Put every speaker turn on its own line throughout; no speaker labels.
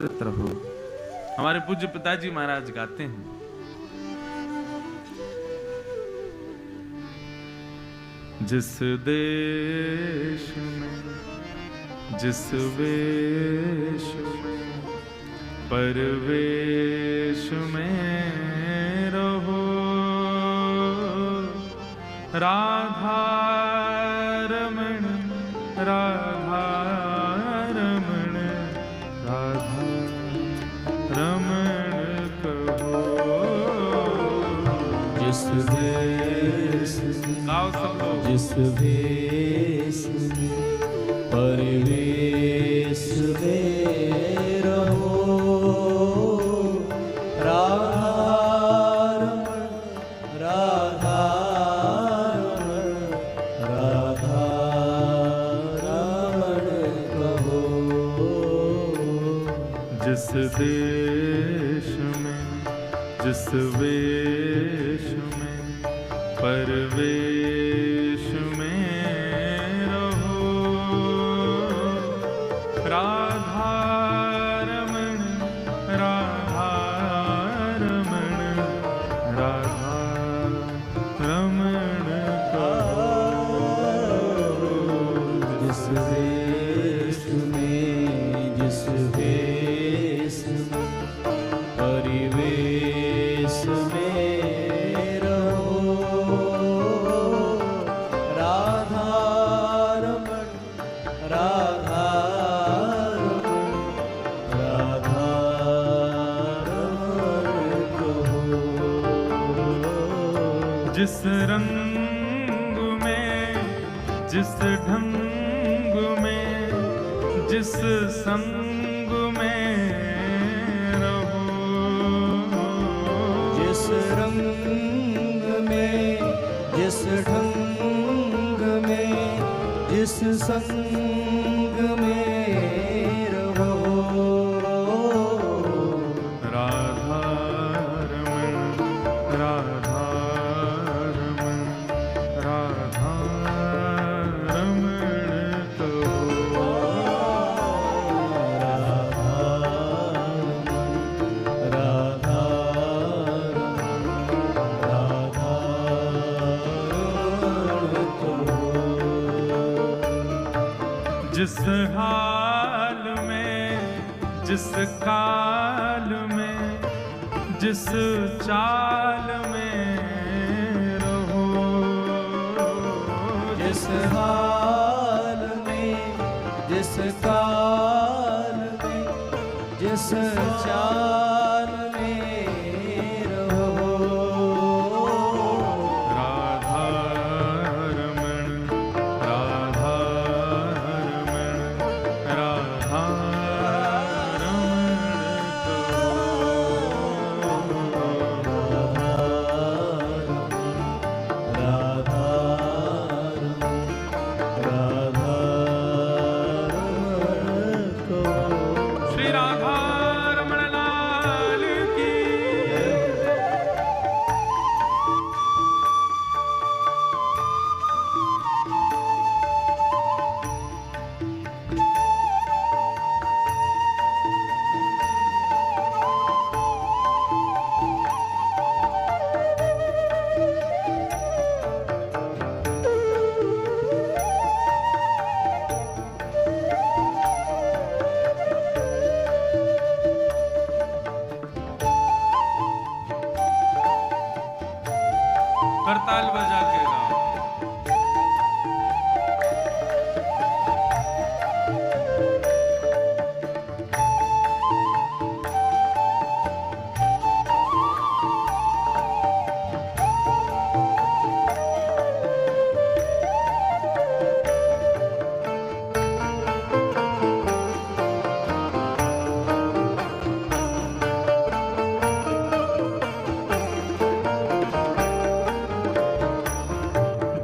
रहो। हमारे पूज्य पिताजी महाराज गाते हैं, जिस देश में जिस वेश में परवेश में रहो, राधा रमण राधा रमण राधा रमण कहो।
जिस देश
गाओ सब लोग।
जिस वेश परिवेश में रहो, राधा राधा राधा रमण कहो।
जिस देश में जिस वेश में परवेश में रहो, राधा रमण राधा रमण राधा रमण कहो।
जिस देश में जिस वेश में परिवेश में रहो, राधा रमण राधा रमण राधा रमण कहो।
जिस रंग में जिस ढंग में जिस संग में रहो,
जिस रंग में जिस ढंग में जिस संग में रहो,
राधा रमण राधा रमण राधा रमण कहो।
राधा राधा
जिस हाल में जिस काल में जिस चाल में रहो,
जिस हाल में जिस काल में जिस चाल में रहो,
राधा रमण राधा रमण राधा रमण
राधा राधा रमण कहो।
श्री राधा रमण लाल की। करताल बजा के गाओ।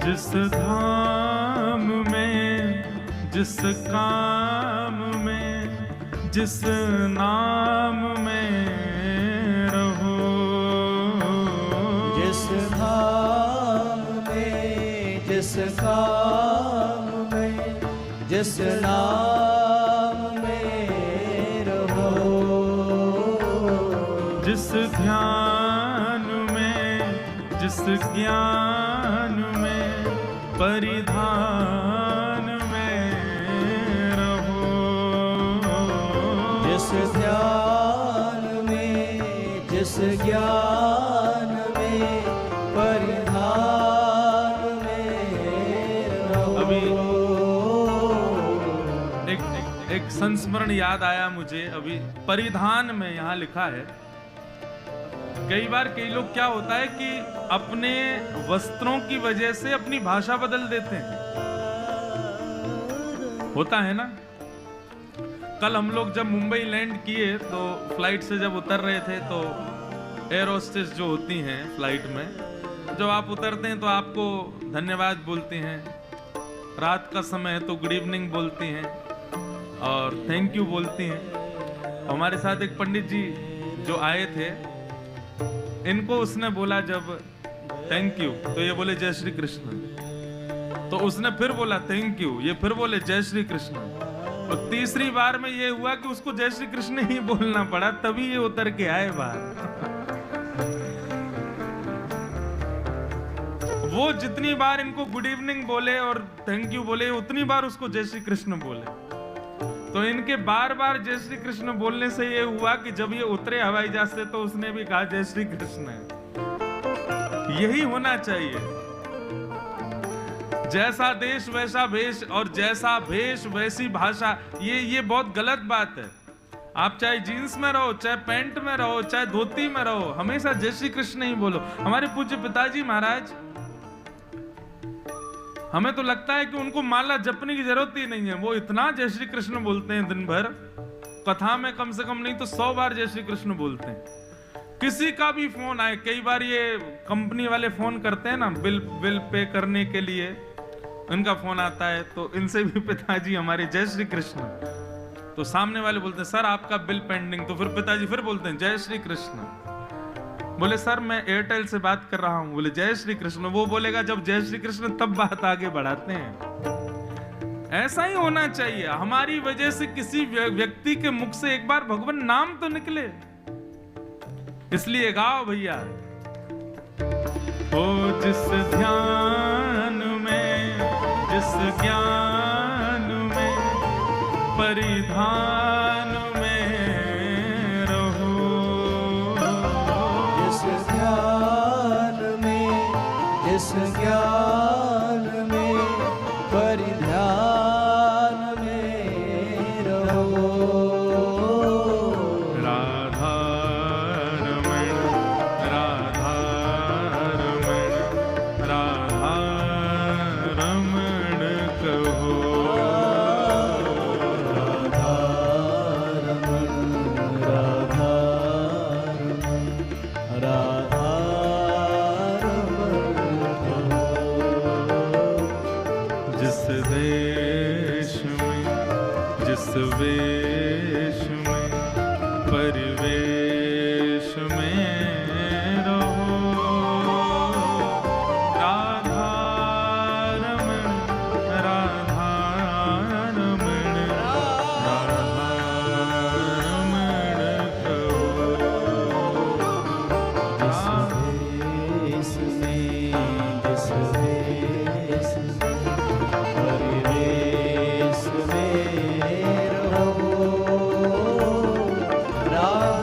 जिस धाम में जिस काम में जिस नाम में रहो,
जिस धाम में जिस काम में जिस नाम में रहो,
जिस ध्यान में, जिस ज्ञान में, परिधान में रहो।
जिस ध्यान में, जिस ज्ञान में, परिधान में रहो।
अभी एक संस्मरण याद आया मुझे। अभी परिधान में यहाँ लिखा है, कई बार कई लोग क्या होता है कि अपने वस्त्रों की वजह से अपनी भाषा बदल देते हैं, होता है ना। कल हम लोग जब मुंबई लैंड किए तो फ्लाइट से जब उतर रहे थे तो एयर होस्टेस जो होती हैं फ्लाइट में, जब आप उतरते हैं तो आपको धन्यवाद बोलती हैं, रात का समय है तो गुड इवनिंग बोलती हैं और थैंक यू बोलती हैं। हमारे साथ एक पंडित जी जो आए थे, इनको उसने बोला जब थैंक यू तो ये बोले जय श्री कृष्ण, तो उसने फिर बोला थैंक यू, ये फिर बोले जय श्री कृष्ण, और तीसरी बार में ये हुआ कि उसको जय श्री कृष्ण ही बोलना पड़ा, तभी ये उतर के आए बाहर। वो जितनी बार इनको गुड इवनिंग बोले और थैंक यू बोले, उतनी बार उसको जय श्री कृष्ण बोले। तो इनके बार बार जय श्री कृष्ण बोलने से ये हुआ कि जब ये उतरे हवाई जहाज से तो उसने भी कहा जय श्री कृष्ण। यही होना चाहिए, जैसा देश वैसा भेष और जैसा भेष वैसी भाषा। ये बहुत गलत बात है। आप चाहे जीन्स में रहो, चाहे पैंट में रहो, चाहे धोती में रहो, हमेशा जय श्री कृष्ण ही बोलो। हमारे पूज्य पिताजी महाराज, हमें तो लगता है कि उनको माला जपने की जरूरत ही नहीं है, वो इतना जय श्री कृष्ण बोलते हैं दिन भर। कथा में कम से कम नहीं तो 100 बार जय श्री कृष्ण बोलते हैं। किसी का भी फोन आए, कई बार ये कंपनी वाले फोन करते हैं ना बिल पे करने के लिए, उनका फोन आता है तो इनसे भी पिताजी हमारे जय श्री कृष्ण, तो सामने वाले बोलते हैं सर आपका बिल पेंडिंग, तो फिर पिताजी फिर बोलते हैं जय श्री कृष्ण। बोले सर मैं एयरटेल से बात कर रहा हूं, बोले जय श्री कृष्ण। वो बोलेगा जब जय श्री कृष्ण तब बात आगे बढ़ाते हैं। ऐसा ही होना चाहिए। हमारी वजह से किसी व्यक्ति के मुख से एक बार भगवान नाम तो निकले, इसलिए गाओ भैया। ओ जिस ध्यान में, जिस ज्ञान में, परिधान में रहो।
जिस ध्यान में, जिस ज्ञान में, परिधान में रहो।
राधा रमण, राधा रमण, राधा रमण कहो।
राधा रमण, राधा रमण, राधा रमण कहो।
जिस देश में, जिस वेश में, परिवेश में रहो। राधा रमण, राधा रमण, राधा रमण कहो।
जिस देश में, जिस देश में, परिवेश में रहो। राधा